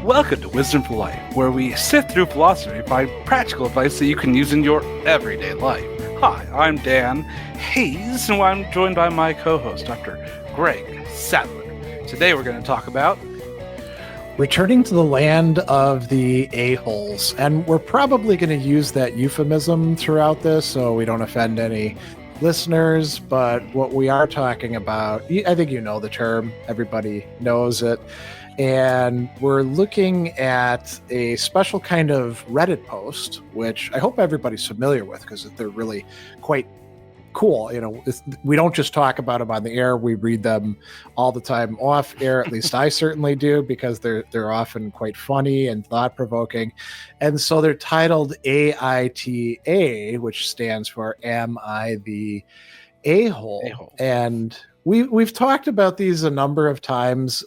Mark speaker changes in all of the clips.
Speaker 1: Welcome to Wisdom for Life, where we sift through philosophy and find practical advice that you can use in your everyday life. Hi, I'm Dan Hayes, and I'm joined by my co-host, Dr. Greg Sadler. Today we're going to talk about
Speaker 2: returning to the land of the a-holes. And we're probably going to use that euphemism throughout this so we don't offend any listeners. But what we are talking about, I think you know the term, everybody knows it. And we're looking at a special kind of Reddit post, which I hope everybody's familiar with because they're really quite cool. You know, we don't just talk about them on the air. We read them all the time off air. At least I certainly do, because they're often quite funny and thought-provoking. And so they're titled AITA, which stands for Am I the A-hole? And we've talked about these a number of times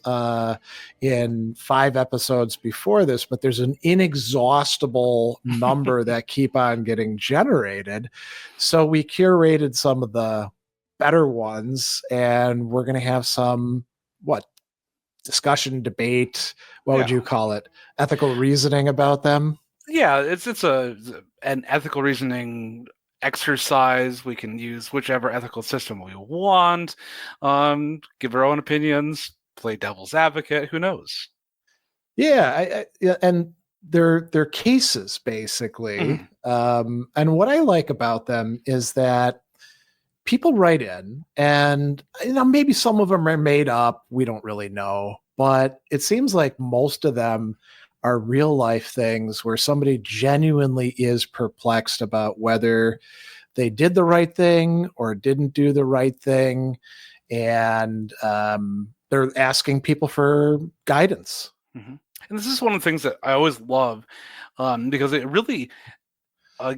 Speaker 2: in 5 episodes before this, but there's an inexhaustible number that keep on getting generated. So we curated some of the better ones, and we're going to have some, discussion, debate, would you call it? Ethical reasoning about them?
Speaker 1: Yeah, it's an ethical reasoning exercise. We can use whichever ethical system we want, give our own opinions, play devil's advocate, who knows.
Speaker 2: And they're cases basically. And what I like about them is that people write in, and maybe some of them are made up, we don't really know, but it seems like most of them are real life things where somebody genuinely is perplexed about whether they did the right thing or didn't do the right thing. And they're asking people for guidance.
Speaker 1: Mm-hmm. And this is one of the things that I always love, because it really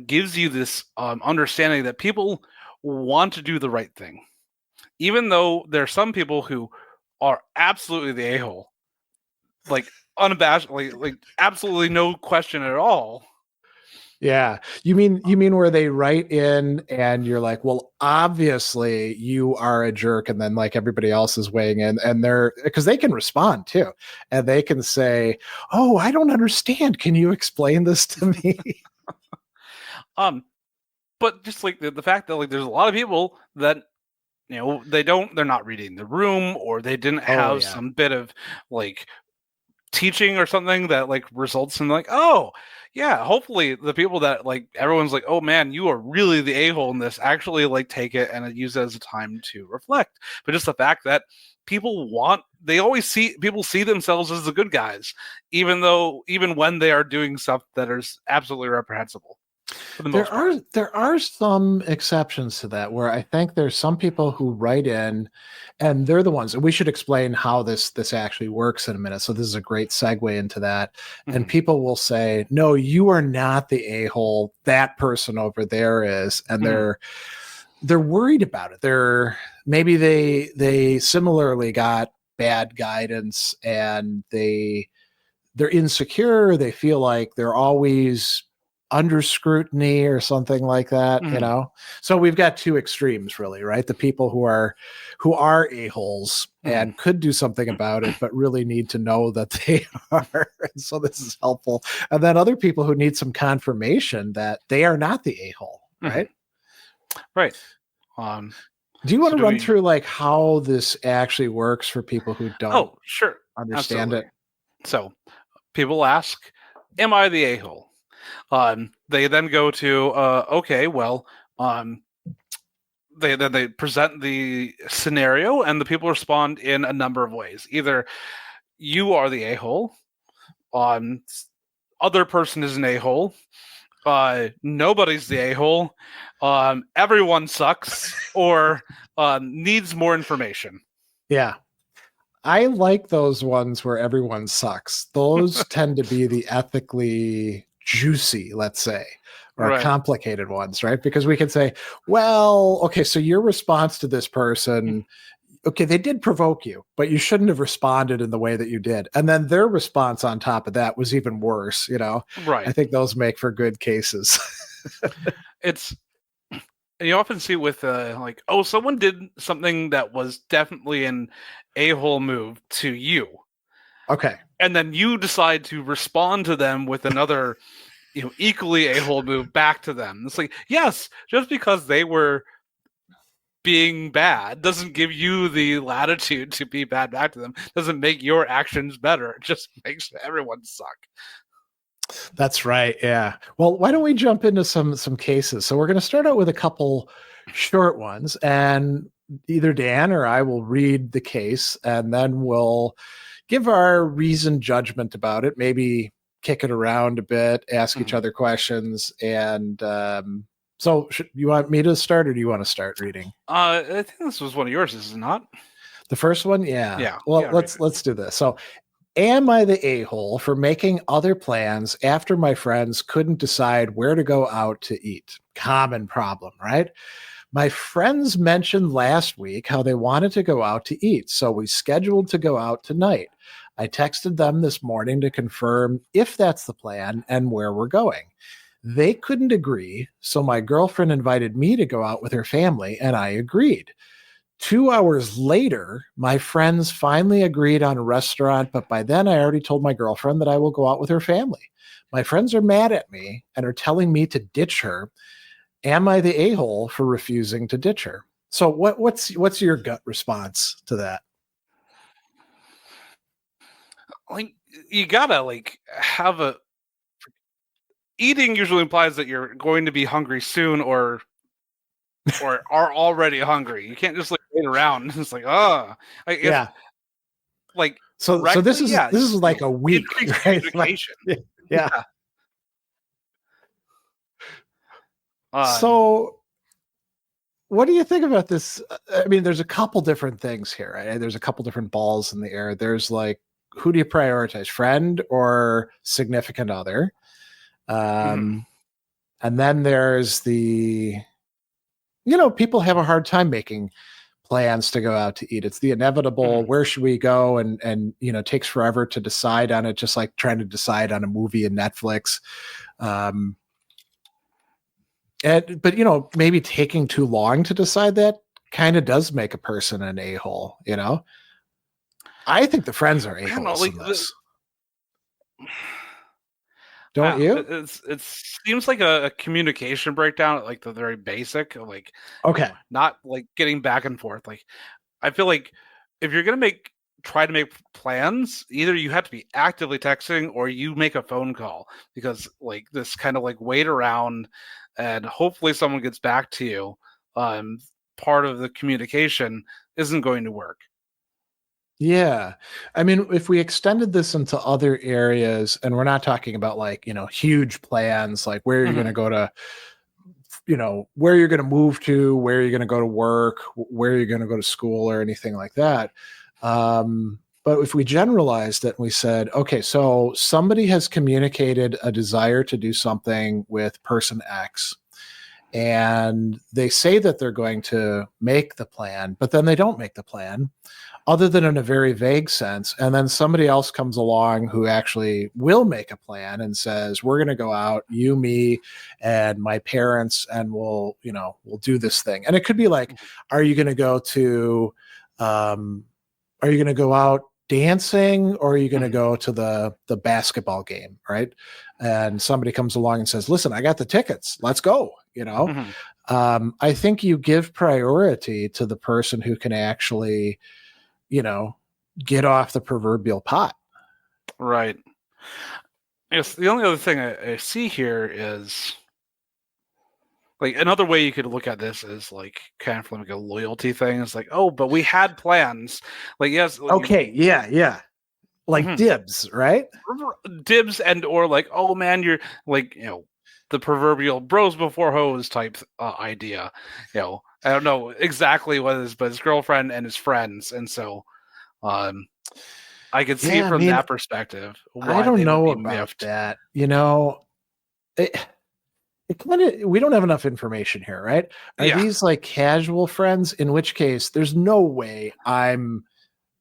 Speaker 1: gives you this understanding that people want to do the right thing. Even though there are some people who are absolutely the a-hole, like unabashedly, like absolutely no question at all.
Speaker 2: Yeah. You mean where they write in and you're like, well, obviously you are a jerk. And then like everybody else is weighing in, and because they can respond too. And they can say, oh, I don't understand. Can you explain this to me?
Speaker 1: But just like the fact that like there's a lot of people that, they're not reading the room, or they didn't have some bit of like teaching or something that like results in like, oh yeah, hopefully the people that like everyone's like, oh man, you are really the a-hole in this, actually like take it and use it as a time to reflect. But just the fact that people see themselves as the good guys, even when they are doing stuff that is absolutely reprehensible.
Speaker 2: There are some exceptions to that, where I think there's some people who write in, and they're the ones, and we should explain how this actually works in a minute. So this is a great segue into that. Mm-hmm. And people will say, no, you are not the a-hole, that person over there is. And they're worried about it. Maybe they similarly got bad guidance, and they're insecure. They feel like they're always under scrutiny or something like that. So we've got two extremes, really, right? The people who are a-holes and could do something about it, but really need to know that they are. And so this is helpful. And then other people who need some confirmation that they are not the a-hole, right?
Speaker 1: Right.
Speaker 2: Do you want to run through like how this actually works for people who don't understand it?
Speaker 1: So people ask, am I the a-hole? They then go to they present the scenario, and the people respond in a number of ways. Either you are the a-hole, other person is an a-hole, nobody's the a-hole, everyone sucks, or needs more information.
Speaker 2: Yeah. I like those ones where everyone sucks. Those tend to be the ethically juicy, let's say, or complicated ones, right? Because we can say, well, okay, so your response to this person, okay, they did provoke you, but you shouldn't have responded in the way that you did. And then their response on top of that was even worse,
Speaker 1: Right.
Speaker 2: I think those make for good cases.
Speaker 1: You often see with someone did something that was definitely an a-hole move to you.
Speaker 2: Okay.
Speaker 1: and then you decide to respond to them with another, equally a-hole move back to them. It's like, yes, just because they were being bad doesn't give you the latitude to be bad back to them. Doesn't make your actions better. It just makes everyone suck.
Speaker 2: That's right. Yeah. Well, why don't we jump into some cases? So we're going to start out with a couple short ones, and either Dan or I will read the case, and then we'll give our reasoned judgment about it. Maybe kick it around a bit, ask each other questions, and so you want me to start, or do you want to start reading?
Speaker 1: I think this was one of yours, is it not?
Speaker 2: The first one, yeah.
Speaker 1: Yeah.
Speaker 2: Well,
Speaker 1: yeah,
Speaker 2: let's do this. So, am I the a-hole for making other plans after my friends couldn't decide where to go out to eat? Common problem, right? My friends mentioned last week how they wanted to go out to eat, so we scheduled to go out tonight. I texted them this morning to confirm if that's the plan and where we're going. They couldn't agree, so my girlfriend invited me to go out with her family, and I agreed. 2 hours later, my friends finally agreed on a restaurant, but by then I already told my girlfriend that I will go out with her family. My friends are mad at me and are telling me to ditch her. Am I the a-hole for refusing to ditch her? So what's your gut response to that?
Speaker 1: Like, you gotta have a eating usually implies that you're going to be hungry soon or are already hungry. You can't just wait around. It's like,
Speaker 2: Yeah.
Speaker 1: Like,
Speaker 2: so this is like a week, right?
Speaker 1: Communication.
Speaker 2: Yeah. So what do you think about this? I mean, there's a couple different things here, right? There's a couple different balls in the air. There's like, who do you prioritize, friend or significant other? And then there's people have a hard time making plans to go out to eat. It's the inevitable, where should we go? And it takes forever to decide on it, just like trying to decide on a movie in Netflix. But maybe taking too long to decide that kind of does make a person an a-hole, I think the friends are a-holes in this. Don't you?
Speaker 1: It seems like a communication breakdown at the very basic,
Speaker 2: okay,
Speaker 1: not getting back and forth. I feel like if you're gonna try to make plans, either you have to be actively texting or you make a phone call, because this kind of wait around and hopefully someone gets back to you. Part of the communication isn't going to work.
Speaker 2: Yeah. I mean, if we extended this into other areas, and we're not talking about huge plans, like where you're going to go to, where you're going to move to, where you're going to go to work, where you're going to go to school or anything like that. But if we generalized it and we said, okay, so somebody has communicated a desire to do something with person X, and they say that they're going to make the plan, but then they don't make the plan, other than in a very vague sense. And then somebody else comes along who actually will make a plan and says, we're going to go out, you, me, and my parents, and we'll do this thing. And it could be like, are you going to go to, are you going to go out dancing, or are you going to go to the basketball game, right? And somebody comes along and says, listen, I got the tickets, let's go. I think you give priority to the person who can actually get off the proverbial pot.
Speaker 1: Right. Yes. The only other thing I see here is another way you could look at this is kind of like a loyalty thing. It's but we had plans. Yes.
Speaker 2: Okay. Yeah. Dibs, right?
Speaker 1: Dibs, and or oh man, you're the proverbial bros before hoes type idea. I don't know exactly what it is, but his girlfriend and his friends, and so I could see it from that perspective.
Speaker 2: I don't know about that. It kind of, we don't have enough information here, right? Are these casual friends? In which case, there's no way I'm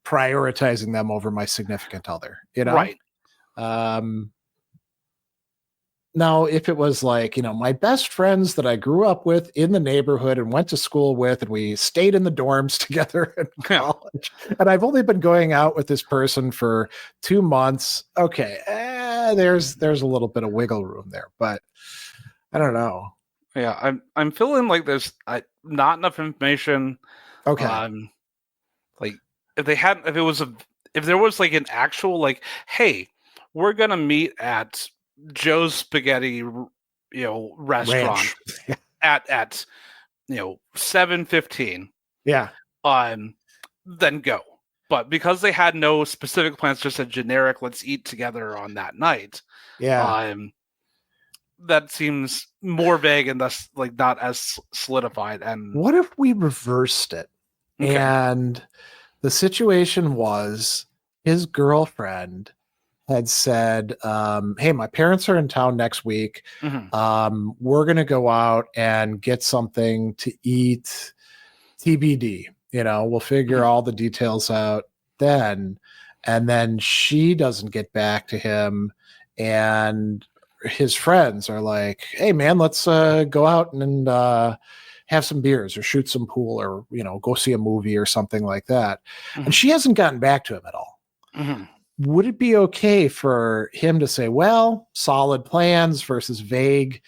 Speaker 2: prioritizing them over my significant other. Right.
Speaker 1: Right.
Speaker 2: I don't know about that. It kind of, we don't have enough information here, right? Are these casual friends? In which case, there's no way I'm prioritizing them over my significant other.
Speaker 1: Yeah.
Speaker 2: Are these casual friends? In which case, there's no way I'm prioritizing them over my significant other. Now, if it was like, my best friends that I grew up with in the neighborhood and went to school with, and we stayed in the dorms together in
Speaker 1: Yeah.
Speaker 2: college, and I've only been going out with this person for 2 months, okay, there's a little bit of wiggle room there, but I don't know.
Speaker 1: Yeah, I'm feeling like there's not enough information.
Speaker 2: Okay.
Speaker 1: Like if there was like an actual like, hey, we're gonna meet at Joe's Spaghetti, restaurant
Speaker 2: Ranch.
Speaker 1: at 7:15.
Speaker 2: Yeah.
Speaker 1: Then go. But because they had no specific plans, just a generic "let's eat together" on that night.
Speaker 2: Yeah.
Speaker 1: That seems more vague and thus like not as solidified. And
Speaker 2: what if we reversed it?
Speaker 1: okay.
Speaker 2: And the situation was his girlfriend had said, hey, my parents are in town next week.
Speaker 1: Mm-hmm.
Speaker 2: We're going to go out and get something to eat. TBD. We'll figure all the details out then. And then she doesn't get back to him. And his friends are like, hey, man, let's go out and have some beers or shoot some pool or, go see a movie or something like that. Mm-hmm. And she hasn't gotten back to him at all.
Speaker 1: Mm-hmm.
Speaker 2: Would it be okay for him to say, well, solid plans versus vague,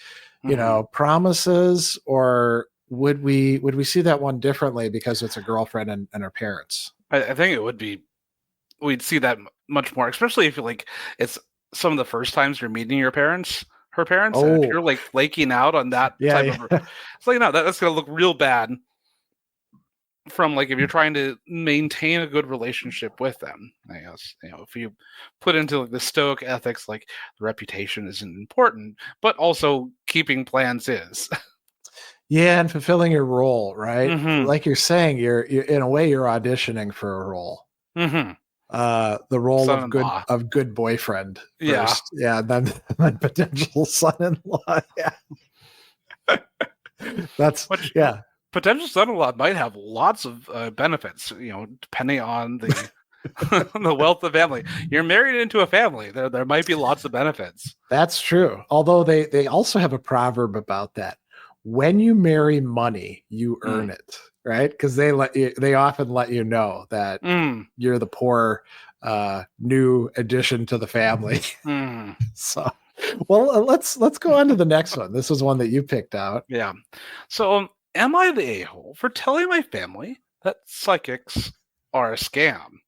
Speaker 2: promises, or would we see that one differently because it's a girlfriend and her parents?
Speaker 1: I think it would be, we'd see that much more, especially if like it's some of the first times you're meeting her parents, and if you're like flaking out on that type of, it's like, no, that's going to look real bad from like if you're trying to maintain a good relationship with them. I guess if you put into like the Stoic ethics, like the reputation isn't important, but also keeping plans is.
Speaker 2: Yeah, and fulfilling your role, right?
Speaker 1: Mm-hmm.
Speaker 2: Like you're saying, you're in a way you're auditioning for a role.
Speaker 1: Mm-hmm.
Speaker 2: The role
Speaker 1: son-in-law.
Speaker 2: of good boyfriend
Speaker 1: first.
Speaker 2: Yeah, then potential son-in-law. Yeah. That's
Speaker 1: Which,
Speaker 2: yeah.
Speaker 1: Potential son-in-law might have lots of benefits, depending on the the wealth of family. You're married into a family. There might be lots of benefits.
Speaker 2: That's true. Although they also have a proverb about that. When you marry money, you earn it, right? Because they often let you know that you're the poor new addition to the family. So, well, let's go on to the next one. This was one that you picked out.
Speaker 1: Yeah. So, am I the a-hole for telling my family that psychics are a scam?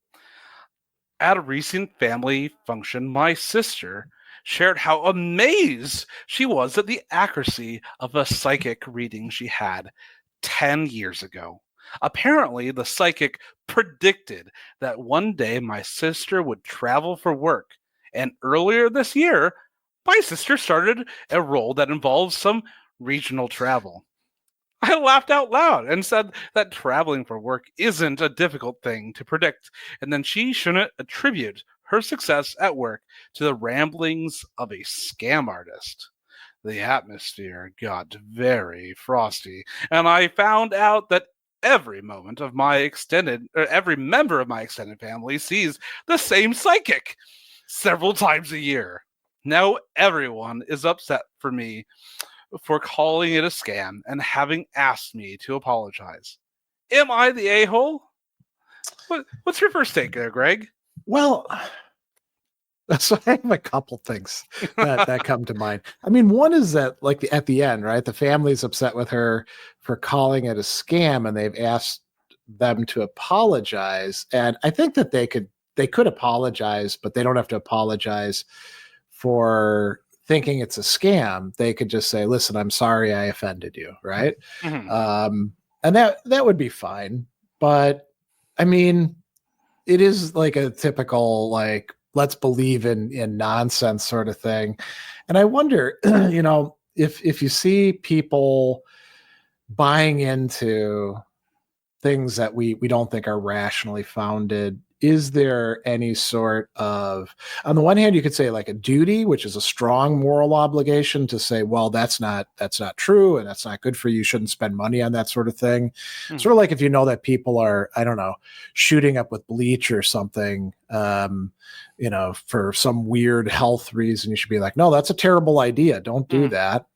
Speaker 1: At a recent family function, my sister shared how amazed she was at the accuracy of a psychic reading she had 10 years ago. Apparently, the psychic predicted that one day my sister would travel for work, and earlier this year, my sister started a role that involves some regional travel. I laughed out loud and said that traveling for work isn't a difficult thing to predict, and then she shouldn't attribute her success at work to the ramblings of a scam artist. The atmosphere got very frosty, and I found out that every member of my extended family sees the same psychic several times a year. Now everyone is upset for me for calling it a scam and having asked me to apologize. Am I the a-hole? What's your first take there, Greg?
Speaker 2: Well, so I have a couple things that come to mind. I mean, one is that like at the end, right? The family's upset with her for calling it a scam and they've asked them to apologize. And I think that they could apologize, but they don't have to apologize for thinking it's a scam. They could just say, listen, I'm sorry I offended you, right? And that would be fine. But I mean, it is like a typical like let's believe in nonsense sort of thing. And I wonder, if you see people buying into things that we don't think are rationally founded, is there any sort of, on the one hand, you could say like a duty, which is a strong moral obligation to say, well, that's not true, and that's not good for you. You shouldn't spend money on that sort of thing. Sort of like if you know that people are, I don't know, shooting up with bleach or something, for some weird health reason, you should be like, no, that's a terrible idea. Don't do that.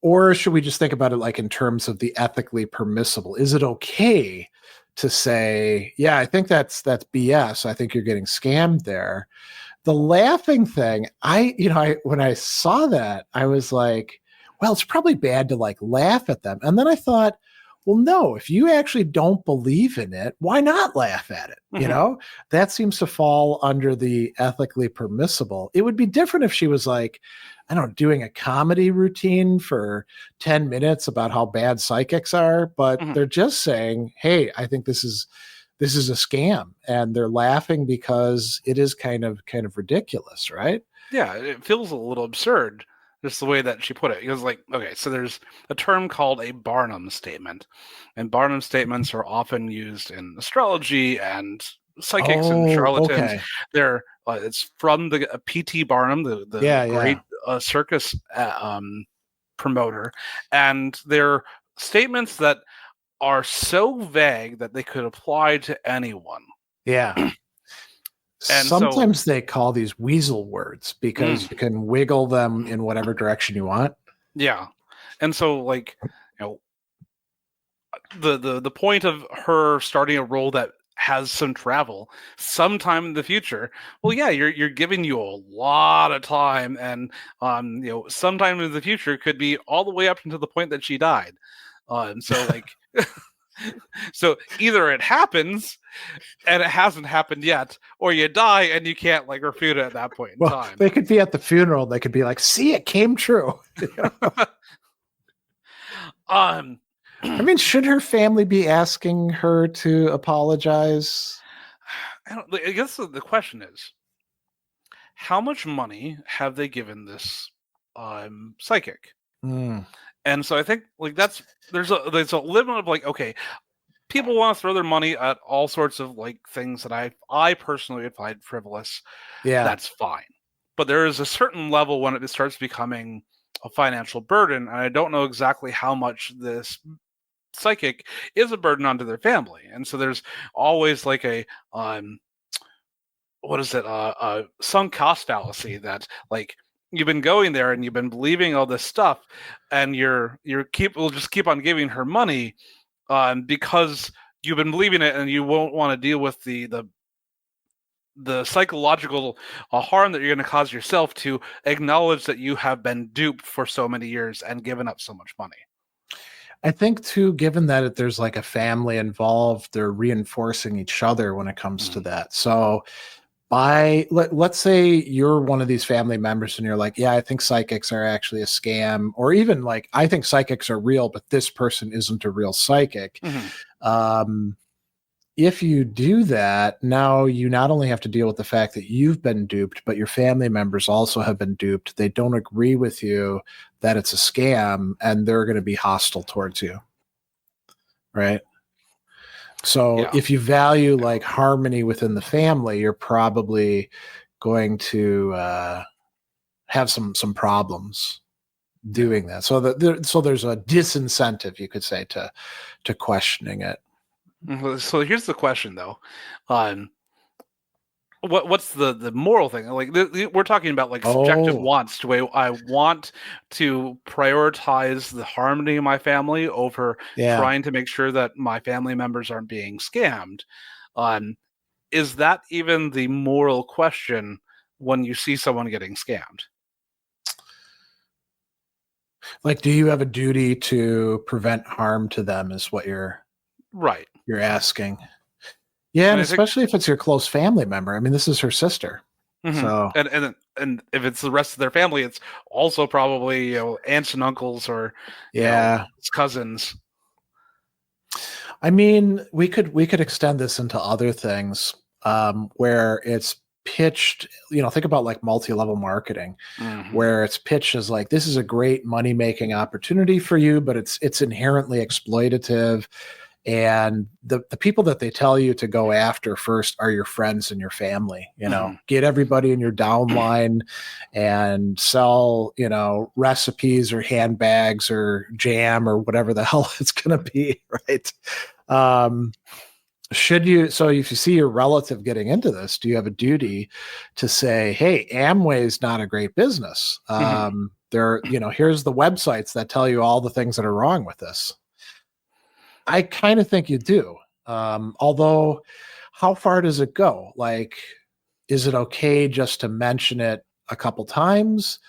Speaker 2: Or should we just think about it like in terms of the ethically permissible? Is it okay to say, yeah, I think that's BS. I think you're getting scammed there. The laughing thing, when I saw that, I was like, well, it's probably bad to like laugh at them. And then I thought, well, no, if you actually don't believe in it, why not laugh at it? That seems to fall under the ethically permissible. It would be different if she was like, I don't know, doing a comedy routine for 10 minutes about how bad psychics are, but they're just saying, hey, I think this is a scam. And they're laughing because it is kind of ridiculous, right?
Speaker 1: Yeah, it feels a little absurd, just the way that she put it. It was like, okay, so there's a term called a Barnum statement. And Barnum statements are often used in astrology and psychics and charlatans.
Speaker 2: Okay.
Speaker 1: They're it's from the P.T. Barnum, the great circus promoter, and they're statements that are so vague that they could apply to anyone.
Speaker 2: Yeah. And sometimes they call these weasel words because you can wiggle them in whatever direction you want.
Speaker 1: Yeah. And so like, the point of her starting a role that has some travel sometime in the future, well, yeah, you're giving you a lot of time, and sometime in the future could be all the way up until the point that she died. So like so either it happens and it hasn't happened yet, or you die and you can't like refute it at that point in time.
Speaker 2: They could be at the funeral, they could be like, see, it came true. I mean, should her family be asking her to apologize?
Speaker 1: I guess the question is, how much money have they given this psychic? And so I think like there's a limit of like, okay, people want to throw their money at all sorts of like things that I personally would find frivolous.
Speaker 2: Yeah,
Speaker 1: that's fine. But there is a certain level when it starts becoming a financial burden, and I don't know exactly how much this psychic is a burden onto their family. And so there's always like a sunk cost fallacy that like you've been going there and you've been believing all this stuff, and will just keep on giving her money because you've been believing it, and you won't want to deal with the psychological harm that you're going to cause yourself to acknowledge that you have been duped for so many years and given up so much money.
Speaker 2: I think too, given that there's like a family involved, they're reinforcing each other when it comes to that. So let's say you're one of these family members and you're like, yeah, I think psychics are actually a scam, or even like, I think psychics are real, but this person isn't a real psychic. If you do that, now you not only have to deal with the fact that you've been duped, but your family members also have been duped. They don't agree with you that it's a scam, and they're going to be hostile towards you. Right? So if you value like harmony within the family, you're probably going to have some problems doing that. So there's a disincentive, you could say, to questioning it.
Speaker 1: So here's the question, though. What's the moral thing? Like we're talking about like subjective wants. I want to prioritize the harmony of my family over trying to make sure that my family members aren't being scammed. Is that even the moral question when you see someone getting scammed?
Speaker 2: Like, do you have a duty to prevent harm to them? Is what you're asking. Yeah, and especially if it's your close family member. I mean, this is her sister. So
Speaker 1: and if it's the rest of their family, it's also probably aunts and uncles or cousins.
Speaker 2: I mean, we could extend this into other things where it's pitched. Think about like multi-level marketing, where it's pitched as like, this is a great money-making opportunity for you, but it's inherently exploitative. And the people that they tell you to go after first are your friends and your family. Get everybody in your downline and sell, recipes or handbags or jam or whatever the hell it's going to be, right? So if you see your relative getting into this, do you have a duty to say, hey, Amway's not a great business? Here's the websites that tell you all the things that are wrong with this. I kind of think you do. Although, how far does it go? Like, is it okay just to mention it a couple times?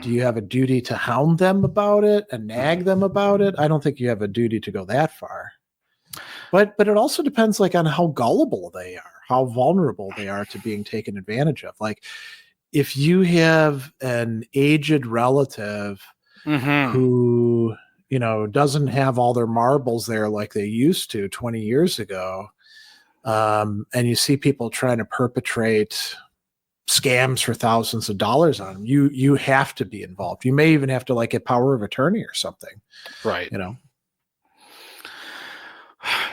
Speaker 2: Do you have a duty to hound them about it and nag them about it? I don't think you have a duty to go that far. But it also depends on how gullible they are, how vulnerable they are to being taken advantage of. Like, if you have an aged relative who doesn't have all their marbles there like they used to 20 years ago, and you see people trying to perpetrate scams for thousands of dollars on them, you have to be involved. You may even have to get power of attorney or something,
Speaker 1: right?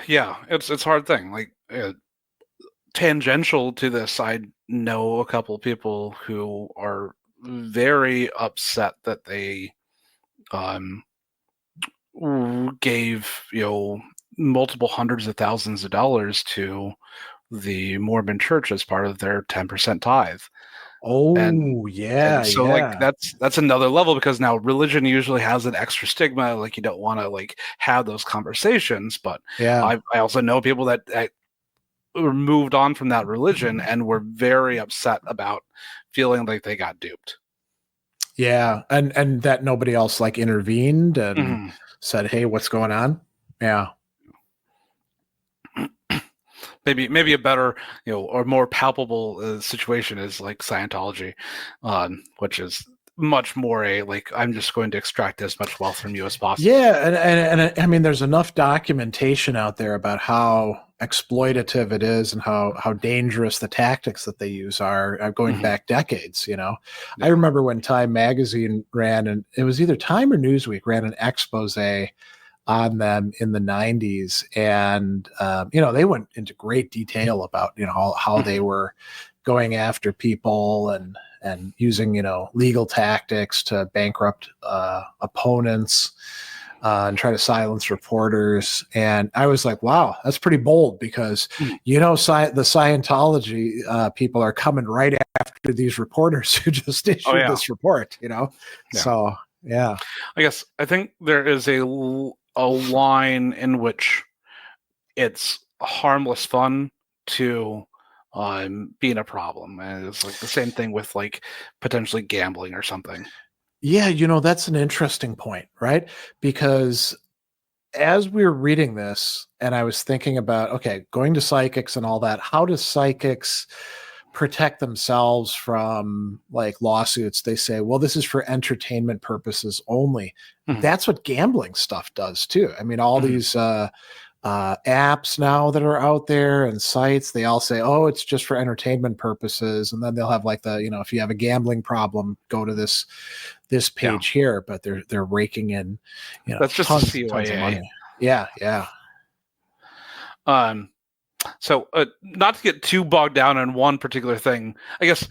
Speaker 1: Yeah, it's a hard thing. Tangential to this, I know a couple people who are very upset that they gave multiple hundreds of thousands of dollars to the Mormon church as part of their 10% tithe.
Speaker 2: And so
Speaker 1: that's another level, because now religion usually has an extra stigma. You don't want to have those conversations. But I also know people that were moved on from that religion and were very upset about feeling like they got duped.
Speaker 2: Yeah, and that nobody else intervened and said, "Hey, what's going on?" Yeah.
Speaker 1: Maybe a better, or more palpable situation is Scientology, which is much more I'm just going to extract as much wealth from you as possible.
Speaker 2: Yeah, and I mean, there's enough documentation out there about how exploitative it is and how dangerous the tactics that they use are going back decades. I remember when Time Magazine ran, and it was either Time or Newsweek ran an expose on them in the 90s, and they went into great detail about how they were going after people and using legal tactics to bankrupt opponents and try to silence reporters. And I was like, wow, that's pretty bold, because the Scientology people are coming right after these reporters who just issued this report. So yeah,
Speaker 1: I think there is a line in which it's harmless fun to being a problem, and it's the same thing with potentially gambling or something.
Speaker 2: Yeah, that's an interesting point, right? Because as we were reading this, and I was thinking about, okay, going to psychics and all that, how do psychics protect themselves from lawsuits? They say, well, this is for entertainment purposes only. That's what gambling stuff does too. I mean, all these apps now that are out there and sites, they all say, oh, it's just for entertainment purposes. And then they'll have if you have a gambling problem, go to this page here, but they're raking in,
Speaker 1: that's just tons of money.
Speaker 2: Yeah.
Speaker 1: So not to get too bogged down in one particular thing, I guess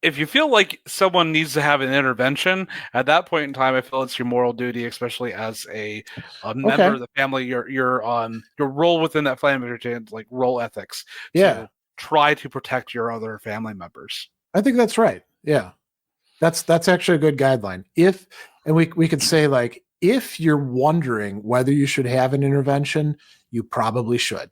Speaker 1: if you feel like someone needs to have an intervention at that point in time, I feel it's your moral duty, especially as a member of the family, your role within that family, role ethics, to try to protect your other family members.
Speaker 2: I think that's right. Yeah, that's actually a good guideline. We could say if you're wondering whether you should have an intervention, you probably should.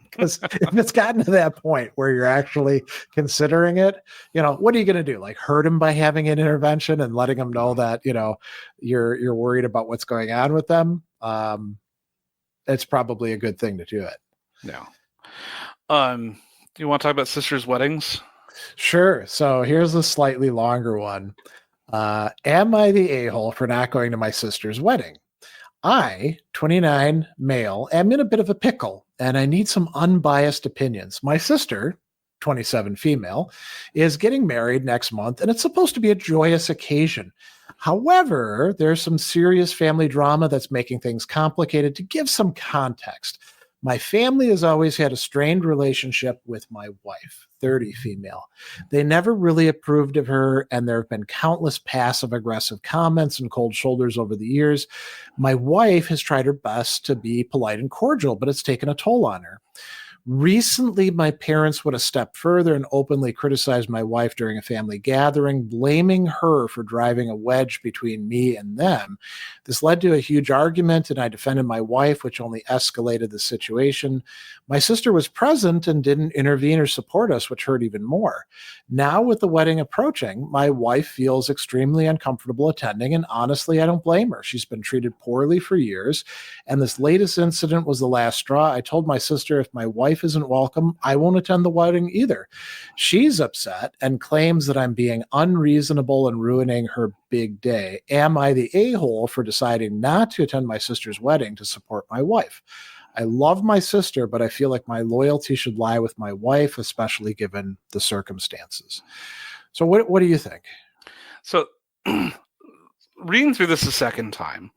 Speaker 2: Because if it's gotten to that point where you're actually considering it, what are you going to do? Hurt them by having an intervention and letting them know that, you're worried about what's going on with them? It's probably a good thing to do it.
Speaker 1: Yeah. Do you want to talk about sisters' weddings?
Speaker 2: Sure. So here's a slightly longer one. Am I the a-hole for not going to my sister's wedding? I, 29, male, am in a bit of a pickle, and I need some unbiased opinions. My sister, 27, female, is getting married next month, and it's supposed to be a joyous occasion. However, there's some serious family drama that's making things complicated. To give some context, my family has always had a strained relationship with my wife, 30 female. They never really approved of her, and there have been countless passive aggressive comments and cold shoulders over the years. My wife has tried her best to be polite and cordial, but it's taken a toll on her. Recently, my parents went a step further and openly criticized my wife during a family gathering, blaming her for driving a wedge between me and them. This led to a huge argument, and I defended my wife, which only escalated the situation. My sister was present and didn't intervene or support us, which hurt even more. Now, with the wedding approaching, my wife feels extremely uncomfortable attending, and honestly, I don't blame her. She's been treated poorly for years, and this latest incident was the last straw. I told my sister if my wife isn't welcome, I won't attend the wedding either. She's upset and claims that I'm being unreasonable and ruining her big day. Am I the a-hole for deciding not to attend my sister's wedding to support my wife? I love my sister, but I feel like my loyalty should lie with my wife, especially given the circumstances. So what do you think?
Speaker 1: So reading through this a second time,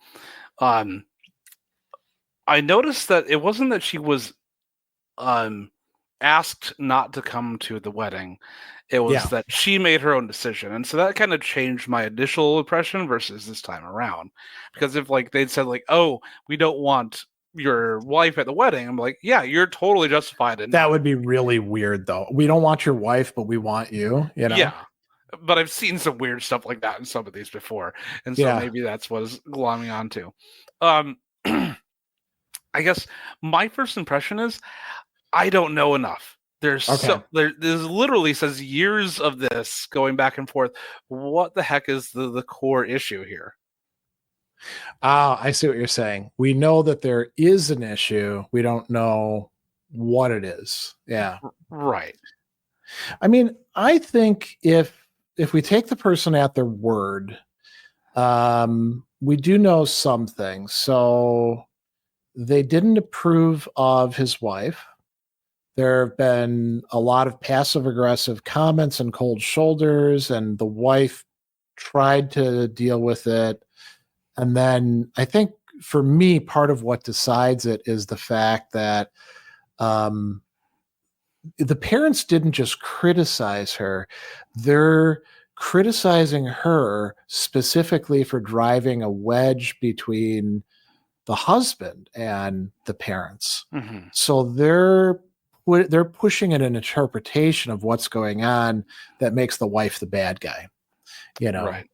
Speaker 1: I noticed that it wasn't that she was asked not to come to the wedding. It was that she made her own decision. And so that kind of changed my initial impression versus this time around. Because if like they'd said like, oh, we don't want your wife at the wedding, I'm like, yeah, you're totally justified in
Speaker 2: that. Would be really weird though. We don't want your wife, but we want you, you know?
Speaker 1: Yeah. But I've seen some weird stuff like that in some of these before. And so maybe that's what is glomming onto. I guess my first impression is I don't know enough. There's literally says years of this going back and forth. What the heck is the core issue here?
Speaker 2: I see what you're saying. We know that there is an issue. We don't know what it is. Yeah.
Speaker 1: Right.
Speaker 2: I mean, I think if we take the person at their word, we do know some things. So they didn't approve of his wife. There have been a lot of passive aggressive comments and cold shoulders, and the wife tried to deal with it. And then I think for me, part of what decides it is the fact that the parents didn't just criticize her, they're criticizing her specifically for driving a wedge between the husband and the parents. Mm-hmm. So they're pushing in an interpretation of what's going on that makes the wife the bad guy, you know?
Speaker 1: Right.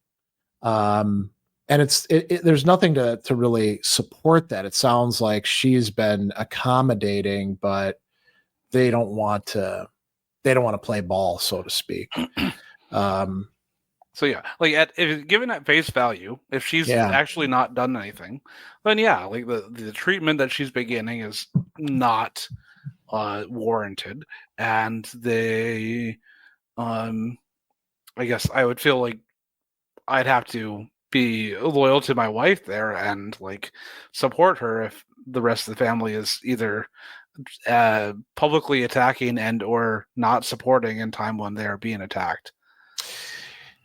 Speaker 2: And there's nothing to really support that. It sounds like she's been accommodating, but they don't want to play ball, so to speak.
Speaker 1: So yeah, like if given at face value, if she's actually not done anything, then yeah, like the treatment that she's beginning is not warranted, and they, I guess I would feel like I'd have to be loyal to my wife there and like support her if the rest of the family is either publicly attacking and or not supporting in time when they are being attacked.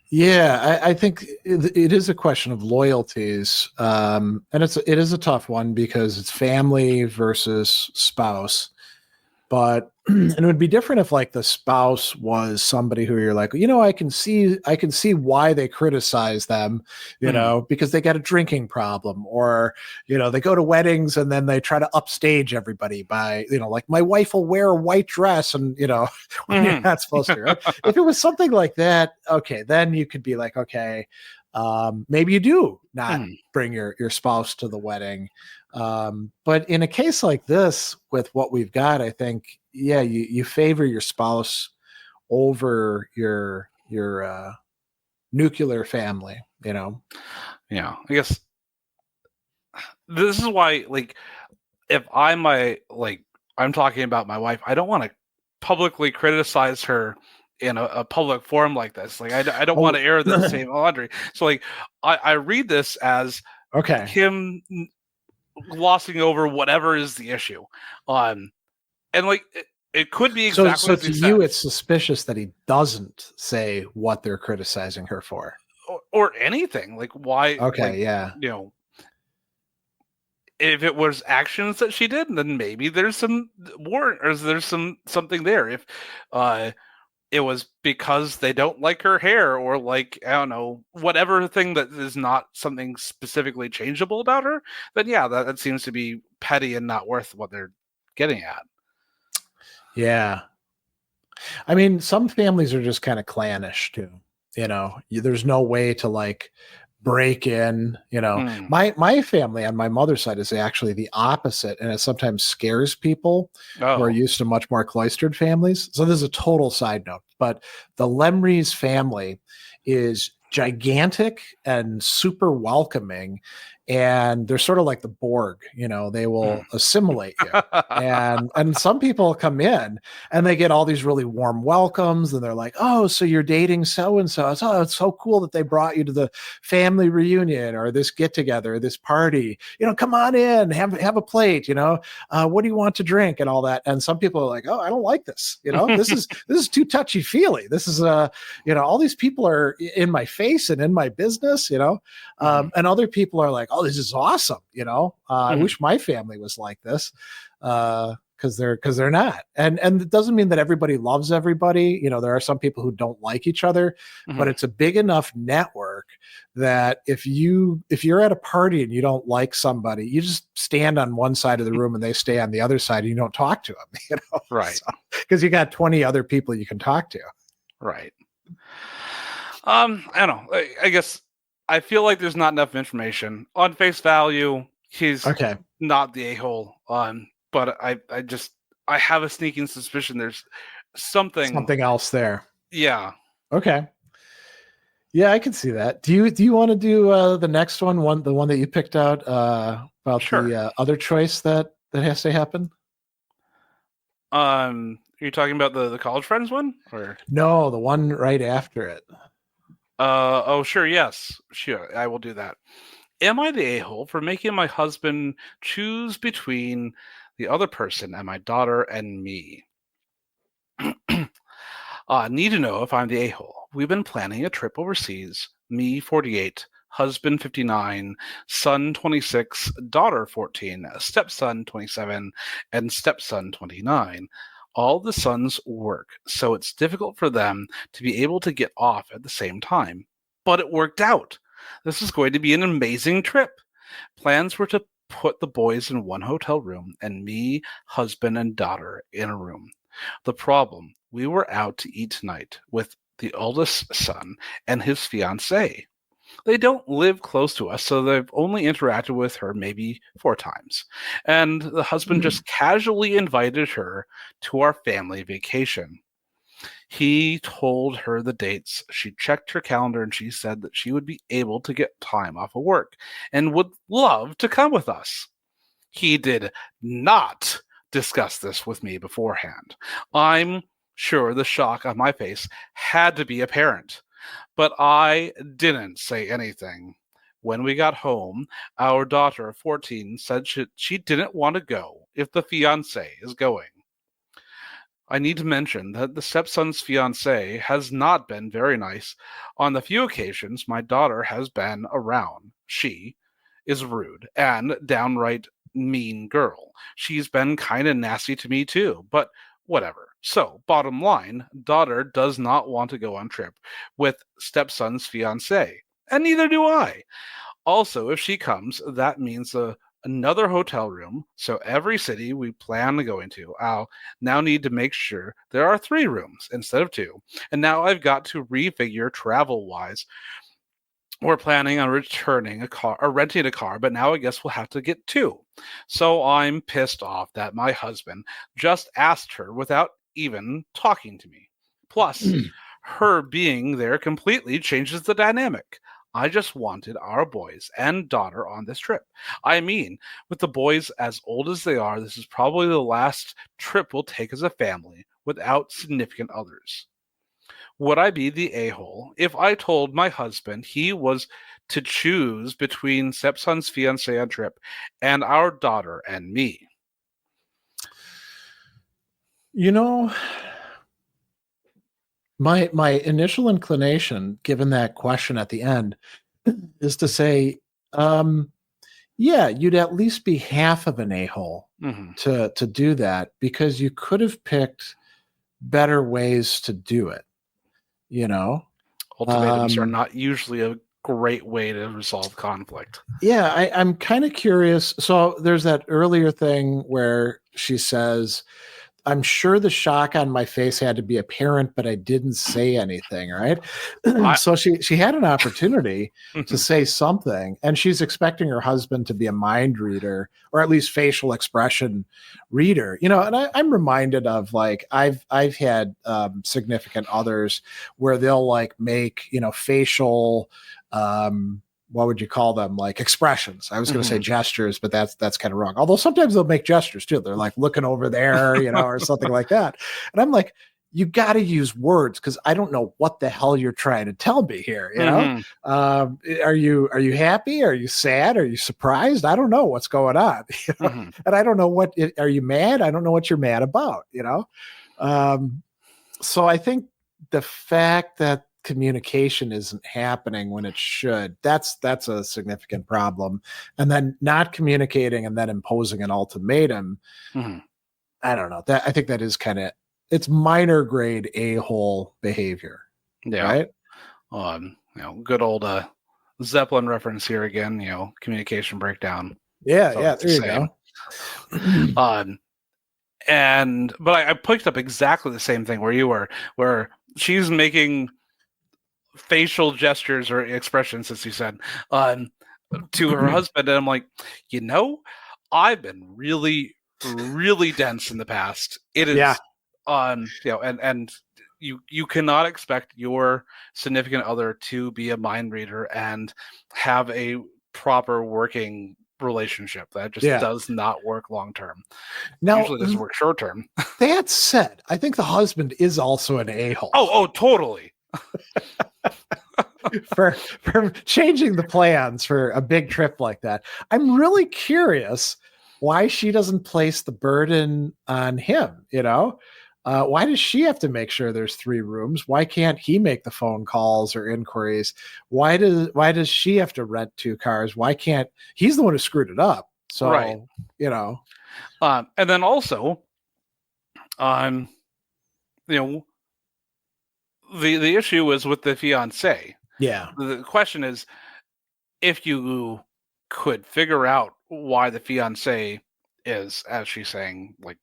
Speaker 2: Yeah, I think it is a question of loyalties, and it is a tough one because it's family versus spouse. But and it would be different if like the spouse was somebody who you're like, you know, I can see why they criticize them, you know, because they got a drinking problem, or, you know, they go to weddings and then they try to upstage everybody by, you know, like my wife will wear a white dress and, you know, when you're not supposed to. Right? If it was something like that, okay, then you could be like, okay, maybe you do not bring your spouse to the wedding. But in a case like this, with what we've got, I think, yeah, you favor your spouse over your nuclear family, you know?
Speaker 1: Yeah, I guess this is why, like, if I'm talking about my wife, I don't want to publicly criticize her in a public forum like this. Like, I don't want to air the same laundry. So, like, I read this as him glossing over whatever is the issue, and like it could be exactly.
Speaker 2: So to you, it's suspicious that he doesn't say what they're criticizing her for.
Speaker 1: or anything. Like why?
Speaker 2: Okay, yeah.
Speaker 1: If it was actions that she did, then maybe there's some warrant or there's something there. If it was because they don't like her hair or like, I don't know, whatever thing that is not something specifically changeable about her, then yeah, that seems to be petty and not worth what they're getting at.
Speaker 2: Yeah. I mean, some families are just kind of clannish too. There's no way to like break in. My family on my mother's side is actually the opposite, and it sometimes scares people who are used to much more cloistered families. So this is a total side note, but the Lemrys family is gigantic and super welcoming, and they're sort of like the Borg. They will assimilate you. And some people come in and they get all these really warm welcomes, and they're like, oh, so you're dating so and so. Oh, it's so cool that they brought you to the family reunion or this get together, this party. Come on in, have a plate. What do you want to drink and all that. And some people are like, oh, I don't like this. This is too touchy feely. This is all these people are in my face and in my business. And other people are like, oh, this is awesome. I wish my family was like this. Because they're not, and it doesn't mean that everybody loves everybody. There are some people who don't like each other, but it's a big enough network that if you're at a party and you don't like somebody, you just stand on one side of the room and they stay on the other side, and you don't talk to them.
Speaker 1: Right?
Speaker 2: Because you got 20 other people you can talk to.
Speaker 1: Right. I don't know. I guess I feel like there's not enough information on face value. He's not the a-hole. But I have a sneaking suspicion there's something
Speaker 2: else there.
Speaker 1: Yeah.
Speaker 2: Okay. Yeah, I can see that. Do you want to do the next one, the one that you picked out about the other choice that has to happen?
Speaker 1: Are you talking about the college friends one, or
Speaker 2: no, the one right after it?
Speaker 1: Oh, sure, yes, sure, I will do that. Am I the a-hole for making my husband choose between the other person and my daughter and me? Need to know if I'm the a-hole. We've been planning a trip overseas. Me, 48, husband, 59, son, 26, daughter, 14, stepson, 27, and stepson, 29. All the sons work, so it's difficult for them to be able to get off at the same time. But it worked out. This is going to be an amazing trip. Plans were to put the boys in one hotel room and me, husband, and daughter in a room. The problem, we were out to eat tonight with the oldest son and his fiancée. They don't live close to us, so they've only interacted with her maybe 4 times. And the husband just casually invited her to our family vacation. He told her the dates. She checked her calendar and she said that she would be able to get time off of work and would love to come with us. He did not discuss this with me beforehand. I'm sure the shock on my face had to be apparent, but I didn't say anything. When we got home, our daughter, 14, said she didn't want to go if the fiancé is going. I need to mention that the stepson's fiancée has not been very nice. On the few occasions my daughter has been around, she is rude and downright mean girl. She's been kind of nasty to me too, but whatever. So, bottom line, daughter does not want to go on trip with stepson's fiancé, and neither do I. Also, if she comes, that means another hotel room. So every city we plan to go into, I'll now need to make sure there are 3 rooms instead of 2. And now I've got to refigure travel wise. We're planning on returning a car or renting a car, but now I guess we'll have to get 2. So I'm pissed off that my husband just asked her without even talking to me. Plus, her being there completely changes the dynamic. I just wanted our boys and daughter on this trip. I mean, with the boys as old as they are, this is probably the last trip we'll take as a family without significant others. Would I be the a-hole if I told my husband he was to choose between stepson's fiancé on trip and our daughter and me?
Speaker 2: My initial inclination, given that question at the end, is to say, yeah, you'd at least be half of an a-hole
Speaker 1: Mm-hmm.
Speaker 2: to do that, because you could have picked better ways to do it, you know?
Speaker 1: Ultimatums are not usually a great way to resolve conflict.
Speaker 2: Yeah, I'm kind of curious. So there's that earlier thing where she says, I'm sure the shock on my face had to be apparent, but I didn't say anything, right? So she had an opportunity to say something, and she's expecting her husband to be a mind reader, or at least facial expression reader. And I'm reminded of, like, I've had significant others where they'll like make facial what would you call them? Like expressions. I was going to say gestures, but that's kind of wrong. Although sometimes they'll make gestures too. They're like looking over there, or something like that. And I'm like, you got to use words, because I don't know what the hell you're trying to tell me here. Are you happy? Are you sad? Are you surprised? I don't know what's going on. And I don't know are you mad? I don't know what you're mad about. So I think the fact that communication isn't happening when it should, that's a significant problem. And then not communicating and then imposing an ultimatum, I don't know, that I think that is it's minor grade a-hole behavior. Right.
Speaker 1: Good old Zeppelin reference here again, communication breakdown.
Speaker 2: Yeah, there you go.
Speaker 1: But I picked up exactly the same thing where you were, where she's making facial gestures or expressions, as you said, to her husband, and I'm like, I've been really, really dense in the past. It is, and you cannot expect your significant other to be a mind reader and have a proper working relationship. That just does not work long term. Now, usually doesn't work short term.
Speaker 2: That said, I think the husband is also an a-hole.
Speaker 1: Oh, totally.
Speaker 2: for changing the plans for a big trip like that. I'm really curious why she doesn't place the burden on him. Why does she have to make sure there's 3 rooms? Why can't he make the phone calls or inquiries? Why does she have to rent 2 cars? Why can't he's the one who screwed it up? So
Speaker 1: right. And then also, the issue is with the fiance.
Speaker 2: Yeah.
Speaker 1: The question is, if you could figure out why the fiance is, as she's saying, like,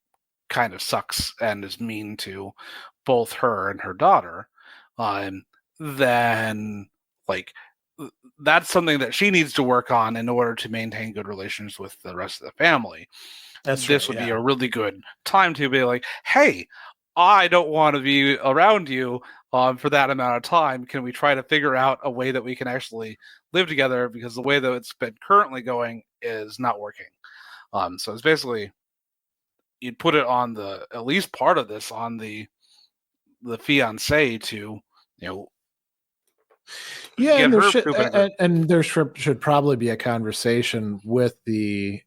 Speaker 1: kind of sucks and is mean to both her and her daughter, then like that's something that she needs to work on in order to maintain good relations with the rest of the family. This would be a really good time to be like, hey, I don't want to be around you for that amount of time. Can we try to figure out a way that we can actually live together? Because the way that it's been currently going is not working. So it's basically, you'd put it on at least part of this on the fiance to,
Speaker 2: and there should probably be a conversation with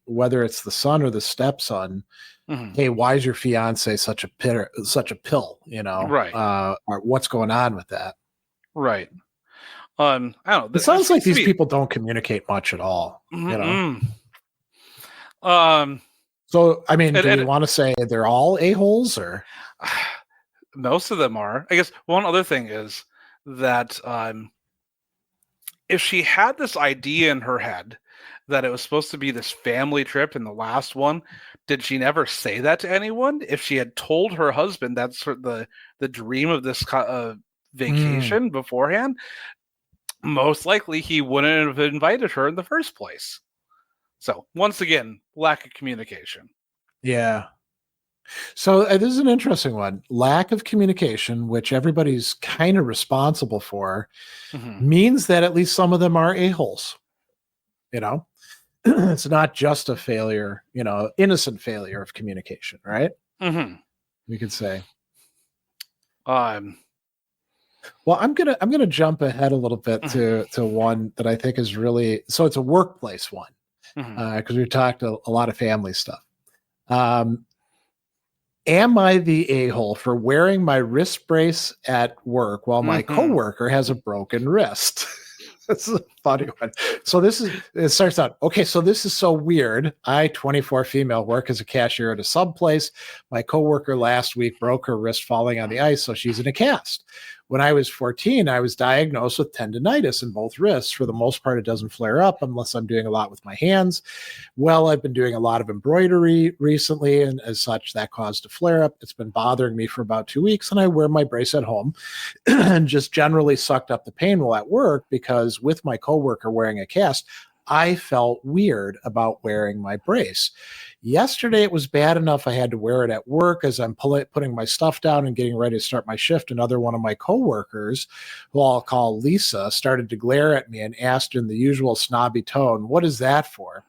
Speaker 2: whether it's the son or the stepson. Hey, why is your fiance such a pill?
Speaker 1: Right.
Speaker 2: Or what's going on with that?
Speaker 1: Right. I don't know.
Speaker 2: It sounds like these people don't communicate much at all. So, I mean, do you want to say they're all a-holes, or?
Speaker 1: Most of them are. I guess one other thing is that if she had this idea in her head that it was supposed to be this family trip in the last one, did she never say that to anyone? If she had told her husband that's sort of the dream of this vacation beforehand, most likely he wouldn't have invited her in the first place. So once again, lack of communication.
Speaker 2: Yeah. So this is an interesting one. Lack of communication, which everybody's kind of responsible for, means that at least some of them are a-holes. It's not just a failure, innocent failure of communication, right? We could say. Well, I'm gonna jump ahead a little bit to one that I think is really, so it's a workplace one, because we've talked a lot of family stuff. am I the a-hole for wearing my wrist brace at work while my coworker has a broken wrist? This is a funny one. So it starts out, okay, so this is so weird. I, 24 female, work as a cashier at a sub place. My coworker last week broke her wrist falling on the ice, so she's in a cast. When I was 14, I was diagnosed with tendonitis in both wrists. For the most part, it doesn't flare up unless I'm doing a lot with my hands. Well, I've been doing a lot of embroidery recently, and as such, that caused a flare up. It's been bothering me for about 2 weeks, and I wear my brace at home and just generally sucked up the pain while at work because with my coworker wearing a cast, I felt weird about wearing my brace. Yesterday, it was bad enough I had to wear it at work as I'm putting my stuff down and getting ready to start my shift. Another one of my coworkers, who I'll call Lisa, started to glare at me and asked in the usual snobby tone, "What is that for?"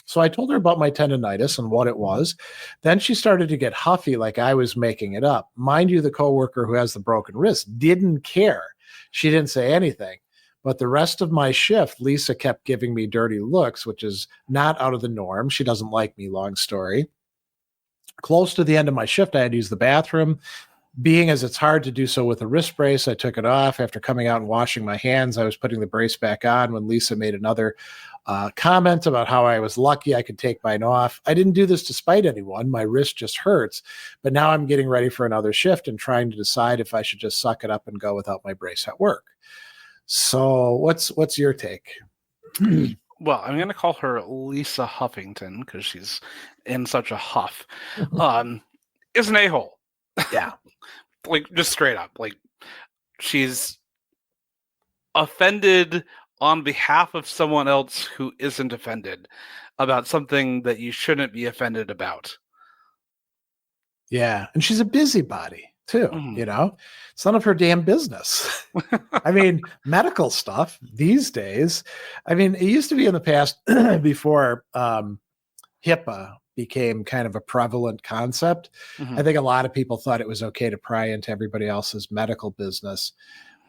Speaker 2: So I told her about my tendonitis and what it was. Then she started to get huffy like I was making it up. Mind you, the coworker who has the broken wrist didn't care. She didn't say anything. But the rest of my shift, Lisa kept giving me dirty looks, which is not out of the norm. She doesn't like me, long story. Close to the end of my shift, I had to use the bathroom. Being as it's hard to do so with a wrist brace, I took it off. After coming out and washing my hands, I was putting the brace back on when Lisa made another comment about how I was lucky I could take mine off. I didn't do this to spite anyone. My wrist just hurts. But now I'm getting ready for another shift and trying to decide if I should just suck it up and go without my brace at work. So what's your take?
Speaker 1: Well, I'm going to call her Lisa Huffington because she's in such a huff. Is an a-hole.
Speaker 2: Yeah.
Speaker 1: Like, just straight up. Like, she's offended on behalf of someone else who isn't offended about something that you shouldn't be offended about.
Speaker 2: Yeah. And she's a busybody too, you know? It's none of her damn business. I mean, medical stuff these days. I mean, it used to be in the past before HIPAA became kind of a prevalent concept. I think a lot of people thought it was okay to pry into everybody else's medical business.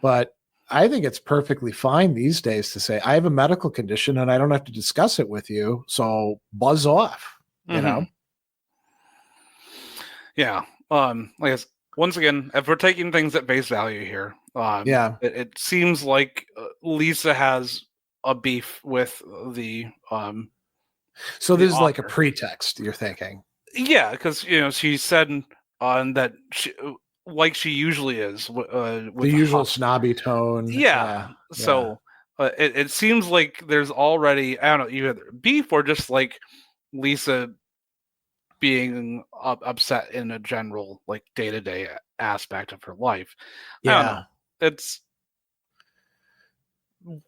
Speaker 2: But I think it's perfectly fine these days to say, I have a medical condition and I don't have to discuss it with you. So buzz off, you know?
Speaker 1: Yeah. Like once again, if we're taking things at face value here, it seems like Lisa has a beef with the
Speaker 2: so this is like a pretext, you're thinking?
Speaker 1: Yeah, because she said that she usually is with
Speaker 2: the usual snobby tone.
Speaker 1: Yeah. So it seems like there's already, I don't know, either beef or just like Lisa being upset in a general like day-to-day aspect of her life. I don't know. It's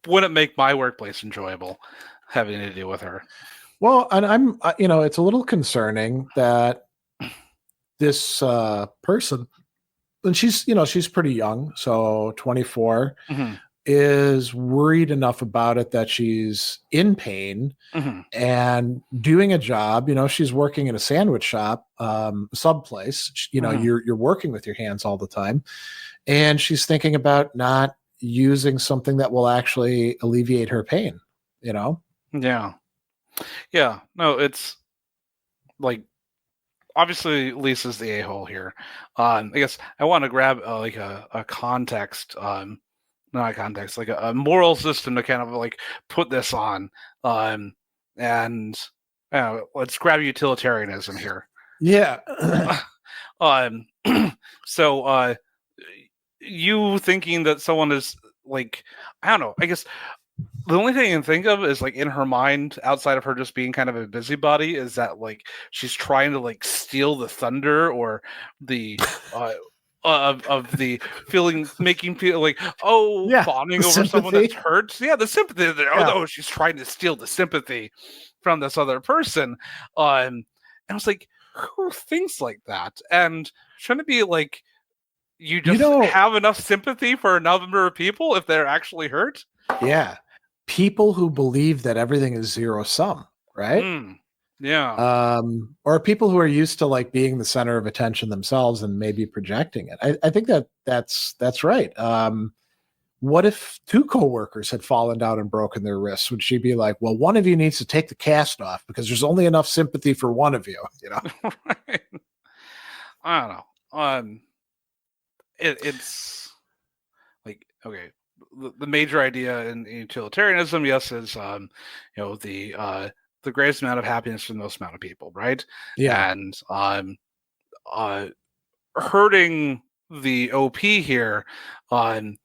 Speaker 1: wouldn't make my workplace enjoyable having to deal with her.
Speaker 2: Well, and I'm it's a little concerning that this person, and she's pretty young, so 24, is worried enough about it that she's in pain and doing a job. She's working in a sandwich shop, sub place. You're working with your hands all the time, and she's thinking about not using something that will actually alleviate her pain.
Speaker 1: Yeah. No, it's like, obviously Lisa's the a-hole here. I guess I want to grab like a context, not context, like a moral system to kind of like put this on. And let's grab utilitarianism here.
Speaker 2: Yeah.
Speaker 1: So you thinking that someone is like, I don't know, I guess the only thing I can think of is like in her mind, outside of her just being kind of a busybody, is that like she's trying to like steal the thunder or the of the feeling, making people like fawning over sympathy. Someone that's hurt. Yeah, the sympathy. Oh, she's trying to steal the sympathy from this other person. And I was like, who thinks like that? And shouldn't it be like you just have enough sympathy for a number of people if they're actually hurt?
Speaker 2: Yeah. People who believe that everything is zero sum, right?
Speaker 1: Yeah.
Speaker 2: Or people who are used to like being the center of attention themselves and maybe projecting it. I think that's right. What if two coworkers had fallen down and broken their wrists? Would she be like, well, one of you needs to take the cast off because there's only enough sympathy for one of you,
Speaker 1: Right. I don't know. It's like, okay, the major idea in utilitarianism, yes, is the greatest amount of happiness for the most amount of people, right?
Speaker 2: Yeah,
Speaker 1: And uh, hurting the OP here, in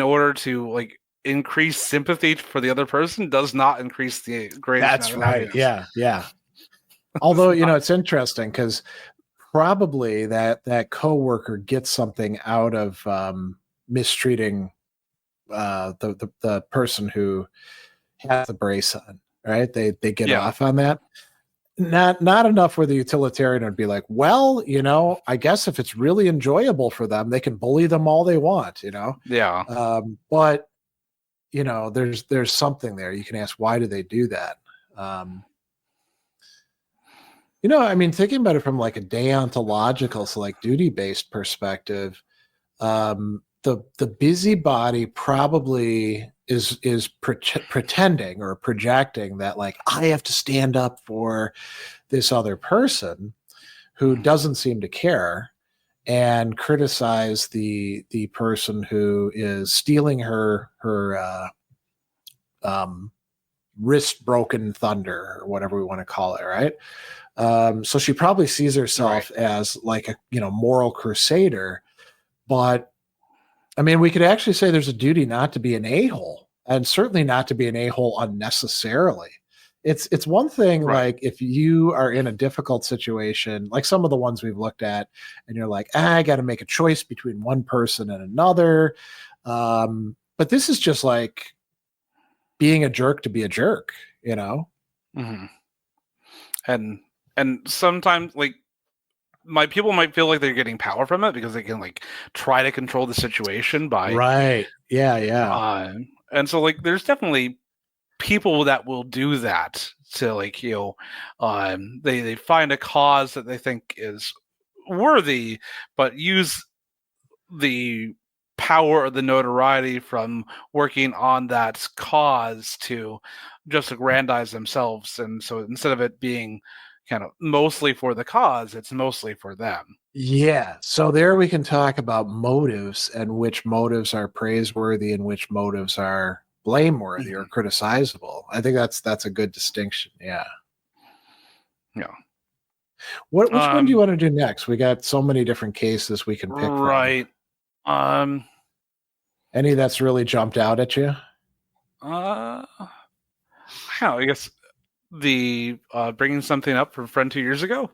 Speaker 1: order to like increase sympathy for the other person does not increase the greatest amount
Speaker 2: that's
Speaker 1: of
Speaker 2: right.
Speaker 1: happiness.
Speaker 2: Yeah, yeah.
Speaker 1: It's
Speaker 2: Although,
Speaker 1: not.
Speaker 2: it's interesting because probably that coworker gets something out of mistreating the person who has the brace on, right? They get
Speaker 1: Yeah,
Speaker 2: off on that. Not enough where the utilitarian would be like, well, I guess if it's really enjoyable for them, they can bully them all they want.
Speaker 1: yeah,
Speaker 2: But there's something there. You can ask, why do they do that? Um, I mean, thinking about it from like a deontological, so like duty-based perspective, the busybody probably is pretending or projecting that like I have to stand up for this other person who doesn't seem to care and criticize the person who is stealing her um, wrist broken thunder or whatever we want to call it, right? So she probably sees
Speaker 1: right.
Speaker 2: herself as like a moral crusader, but I mean, we could actually say there's a duty not to be an a-hole, and certainly not to be an a-hole unnecessarily. It's one thing
Speaker 1: Right.
Speaker 2: like if you are in a difficult situation, like some of the ones we've looked at, and you're like, I got to make a choice between one person and another. But this is just like being a jerk to be a jerk.
Speaker 1: Mm-hmm. And sometimes like my people might feel like they're getting power from it because they can like try to control the situation by
Speaker 2: Right. Yeah. Yeah.
Speaker 1: and so like there's definitely people that will do that to like they find a cause that they think is worthy but use the power or the notoriety from working on that cause to just aggrandize themselves, and so instead of it being kind of mostly for the cause, it's mostly for them.
Speaker 2: Yeah. So there we can talk about motives and which motives are praiseworthy and which motives are blameworthy or
Speaker 1: Mm-hmm.
Speaker 2: criticizable. I think that's a good distinction. Yeah.
Speaker 1: Yeah.
Speaker 2: Which one do you
Speaker 1: um
Speaker 2: want to do next? We got so many different cases we can pick from.
Speaker 1: right. um
Speaker 2: Any that's really jumped out at you?
Speaker 1: I don't know, I guess the bringing something up from a friend 2 years ago.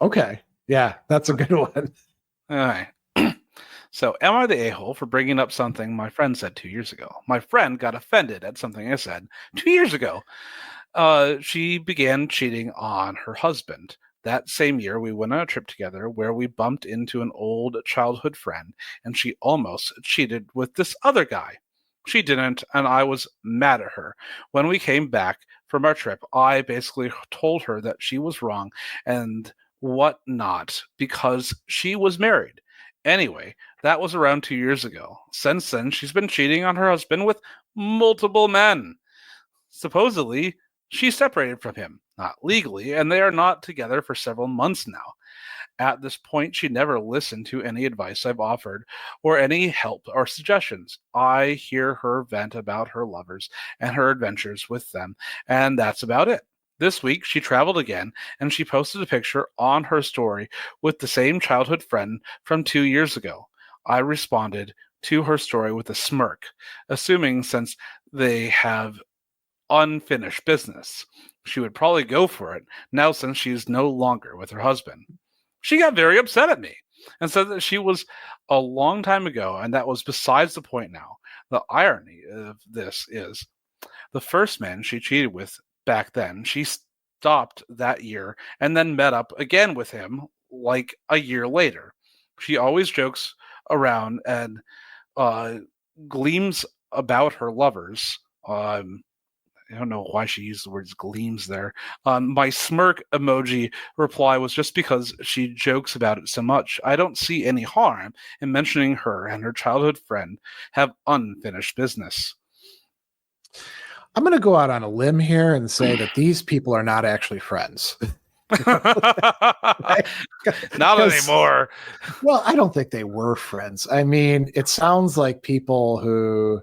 Speaker 2: Okay. Yeah, that's a good one.
Speaker 1: All right. So, am I the a hole for bringing up something my friend said 2 years ago? My friend got offended at something I said 2 years ago. She began cheating on her husband. That same year, we went on a trip together where we bumped into an old childhood friend, and she almost cheated with this other guy. She didn't, and I was mad at her. When we came back from our trip, I basically told her that she was wrong and whatnot because she was married. Anyway, that was around 2 years ago. Since then, she's been cheating on her husband with multiple men. Supposedly, she separated from him, not legally, and they are not together for several months now. At this point, she never listened to any advice I've offered or any help or suggestions. I hear her vent about her lovers and her adventures with them, and that's about it. This week, she traveled again, and she posted a picture on her story with the same childhood friend from 2 years ago. I responded to her story with a smirk, assuming since they have unfinished business, she would probably go for it now since she is no longer with her husband. She got very upset at me and said that she was a long time ago, and that was besides the point now. The irony of this is the first man she cheated with back then, she stopped that year and then met up again with him like a year later. She always jokes around and uh, gleams about her lovers. I don't know why she used the words gleams there. My smirk emoji reply was just because she jokes about it so much. I don't see any harm in mentioning her and her childhood friend have unfinished business.
Speaker 2: I'm going to go out on a limb here and say that these people are not actually friends.
Speaker 1: Not anymore.
Speaker 2: Well, I don't think they were friends. I mean, it sounds like people who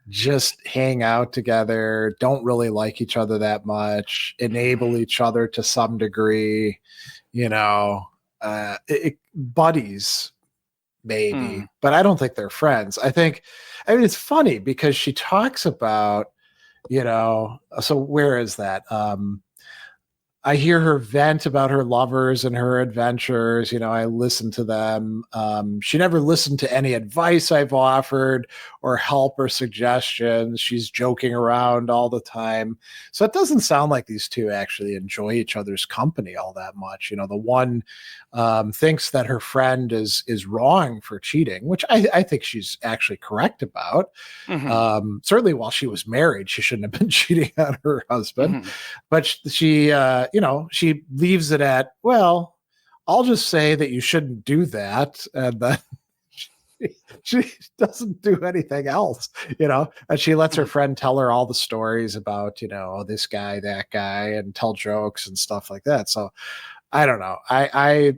Speaker 2: just hang out together, don't really like each other that much, enable each other to some degree, buddies maybe, but I don't think they're friends. I mean, it's funny because she talks about, so where is that? I hear her vent about her lovers and her adventures. I listen to them. She never listened to any advice I've offered or help or suggestions. She's joking around all the time. So it doesn't sound like these two actually enjoy each other's company all that much. The one thinks that her friend is wrong for cheating, which I think she's actually correct about. Certainly while she was married, she shouldn't have been cheating on her husband. But she she leaves it at, well, I'll just say that you shouldn't do that. And then she doesn't do anything else, and she lets her friend tell her all the stories about, this guy, that guy, and tell jokes and stuff like that. So I don't know. I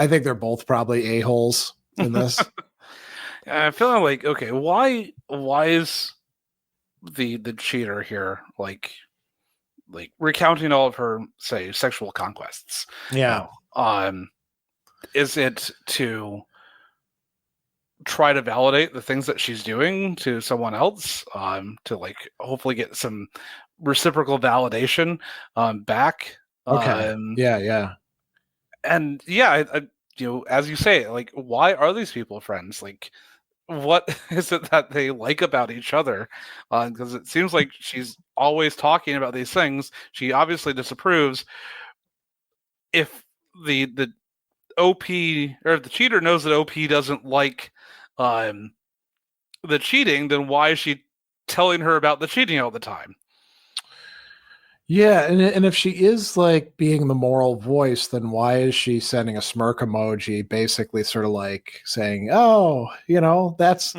Speaker 2: think they're both probably a-holes in this.
Speaker 1: I'm feeling like, okay, why is the cheater here like recounting all of her, say, sexual conquests?
Speaker 2: Yeah.
Speaker 1: Is it to try to validate the things that she's doing to someone else, to like hopefully get some reciprocal validation back?
Speaker 2: Okay. Yeah.
Speaker 1: And yeah, as you say, like, why are these people friends? Like, what is it that they like about each other? Because it seems like she's always talking about these things. She obviously disapproves. If the OP, or if the cheater knows that OP doesn't like the cheating, then why is she telling her about the cheating all the time?
Speaker 2: Yeah, and if she is like being the moral voice, then why is she sending a smirk emoji, basically sort of like saying, "Oh, that's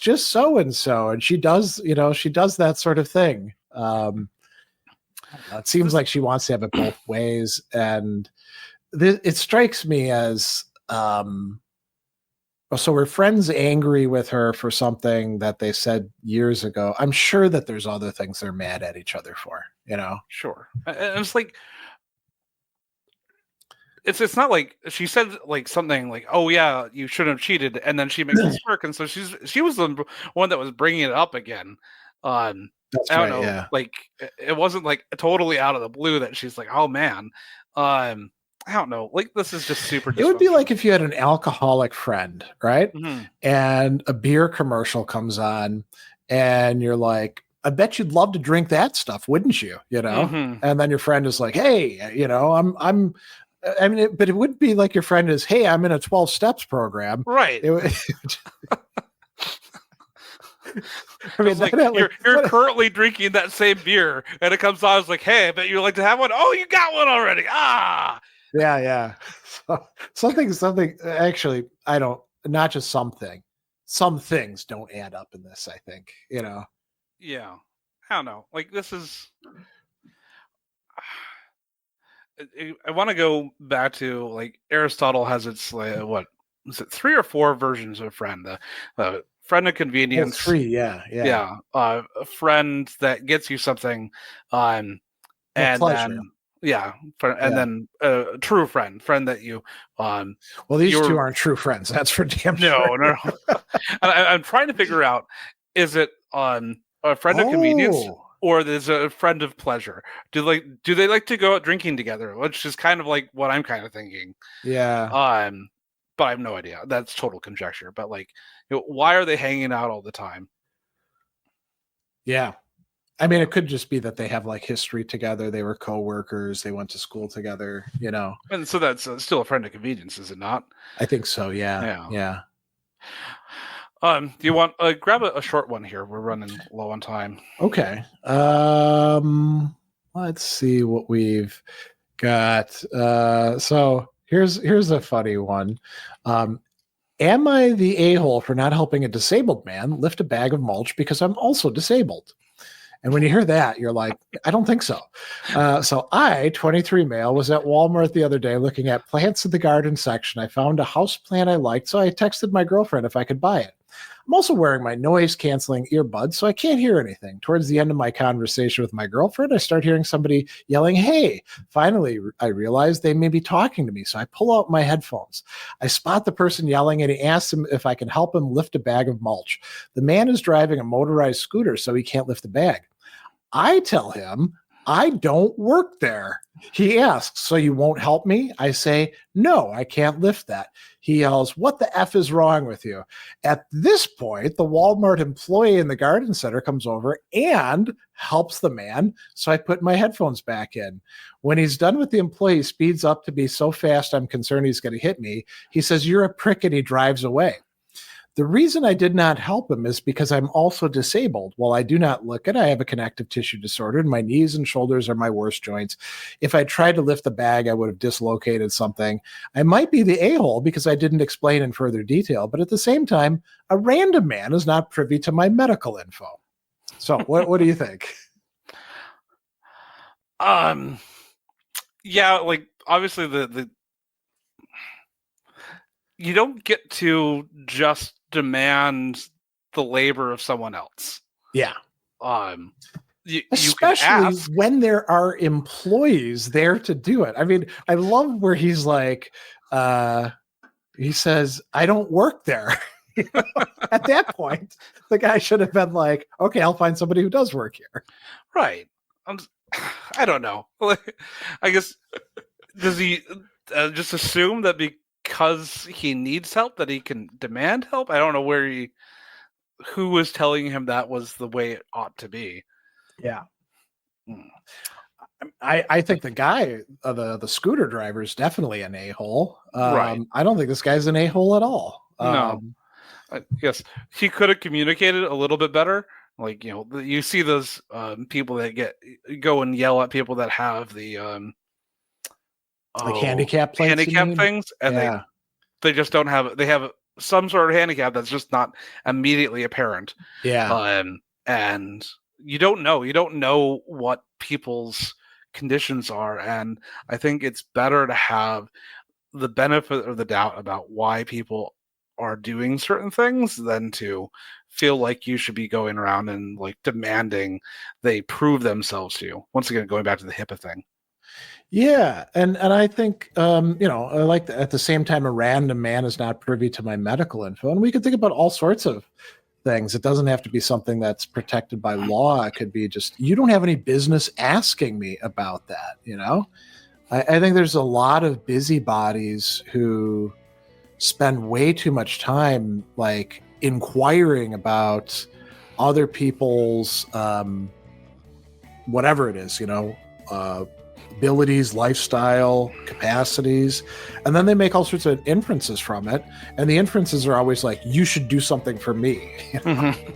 Speaker 2: just so and so," and she does that sort of thing. It seems like she wants to have it both ways, and it strikes me as so her friend's angry with her for something that they said years ago. I'm sure that there's other things they're mad at each other for,
Speaker 1: Sure. And it's like, it's not like she said like something like, "Oh yeah, you shouldn't have cheated," and then she makes a smirk, and so she was the one that was bringing it up again.
Speaker 2: That's
Speaker 1: I don't
Speaker 2: right.
Speaker 1: know,
Speaker 2: Yeah.
Speaker 1: like it wasn't like totally out of the blue that she's like, "Oh man," I don't know, like this is just super.
Speaker 2: It would be like if you had an alcoholic friend, right? And a beer commercial comes on, and you're like, I bet you'd love to drink that stuff, wouldn't you? And then your friend is like, hey, but it would be like your friend is, hey, I'm in a 12 steps program.
Speaker 1: Right.
Speaker 2: I mean,
Speaker 1: like, you're currently drinking that same beer, and it comes on. It's like, hey, I bet you'd like to have one. Oh, you got one already. Ah.
Speaker 2: Yeah. So, something. Actually, I don't. Not just something. Some things don't add up in this. I think.
Speaker 1: Yeah, I don't know. Like this is. I want to go back to like Aristotle has its what is it, 3 or 4 versions of friend? The friend of convenience.
Speaker 2: 3, yeah.
Speaker 1: A friend that gets you something, and
Speaker 2: pleasure.
Speaker 1: then a true friend that you.
Speaker 2: Well, these two aren't true friends. That's for damn sure.
Speaker 1: No. I'm trying to figure out: is it a friend of convenience? Or there's a friend of pleasure. Do they like to go out drinking together? Which is kind of like what I'm kind of thinking.
Speaker 2: Yeah.
Speaker 1: But I have no idea. That's total conjecture. But like, why are they hanging out all the time?
Speaker 2: Yeah. I mean, it could just be that they have like history together. They were coworkers. They went to school together,
Speaker 1: And so that's still a friend of convenience, is it not?
Speaker 2: I think so. Yeah.
Speaker 1: Do you want grab a short one here? We're running low on time.
Speaker 2: Okay. Let's see what we've got. So here's a funny one. Am I the a-hole for not helping a disabled man lift a bag of mulch because I'm also disabled? And when you hear that, you're like, I don't think so. So I, 23 male, was at Walmart the other day looking at plants in the garden section. I found a house plant I liked, so I texted my girlfriend if I could buy it. I'm also wearing my noise-canceling earbuds, so I can't hear anything. Towards the end of my conversation with my girlfriend, I start hearing somebody yelling, hey. Finally, I realize they may be talking to me, so I pull out my headphones. I spot the person yelling, and he asks him if I can help him lift a bag of mulch. The man is driving a motorized scooter, so he can't lift the bag. I tell him, I don't work there. He asks, so you won't help me? I say, no, I can't lift that. He yells, what the F is wrong with you? At this point, the Walmart employee in the garden center comes over and helps the man. So I put my headphones back in. When he's done with the employee, he speeds up to be so fast I'm concerned he's going to hit me. He says, you're a prick, and he drives away. The reason I did not help him is because I'm also disabled. While I do not look it, I have a connective tissue disorder, and my knees and shoulders are my worst joints. If I tried to lift the bag, I would have dislocated something. I might be the a-hole because I didn't explain in further detail, but at the same time, a random man is not privy to my medical info. So what do you think?
Speaker 1: Yeah, like obviously the you don't get to just demand the labor of someone else.
Speaker 2: Yeah.
Speaker 1: Especially
Speaker 2: when there are employees there to do it. I mean, I love where he's like, he says, I don't work there. At that point, the guy should have been like, okay, I'll find somebody who does work here.
Speaker 1: Right. I don't know. I guess, does he just assume that because he needs help that he can demand help? I don't know who was telling him that was the way it ought to be.
Speaker 2: Yeah. I think the guy, the scooter driver, is definitely an a-hole.
Speaker 1: Right.
Speaker 2: I don't think this guy's an a-hole at all.
Speaker 1: No. I guess he could have communicated a little bit better. Like, you see those people that go and yell at people that have the
Speaker 2: like handicap
Speaker 1: things, and they just don't have. They have some sort of handicap that's just not immediately apparent.
Speaker 2: Yeah,
Speaker 1: and you don't know what people's conditions are, and I think it's better to have the benefit of the doubt about why people are doing certain things than to feel like you should be going around and like demanding they prove themselves to you. Once again, going back to the HIPAA thing.
Speaker 2: Yeah, and I think I like at the same time, a random man is not privy to my medical info, and we could think about all sorts of things. It doesn't have to be something that's protected by law. It could be just, you don't have any business asking me about that. I think there's a lot of busybodies who spend way too much time like inquiring about other people's whatever it is, abilities, lifestyle, capacities, and then they make all sorts of inferences from it, and the inferences are always like, you should do something for me.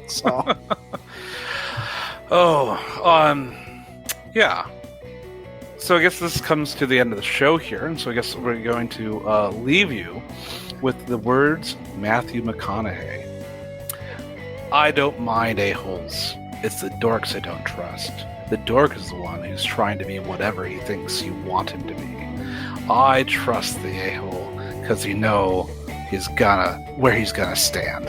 Speaker 2: So
Speaker 1: yeah, so I guess this comes to the end of the show here, and so I guess we're going to leave you with the words Matthew McConaughey. I don't mind a-holes. It's the dorks I don't trust. The dork is the one who's trying to be whatever he thinks you want him to be. I trust the a-hole because where he's gonna stand.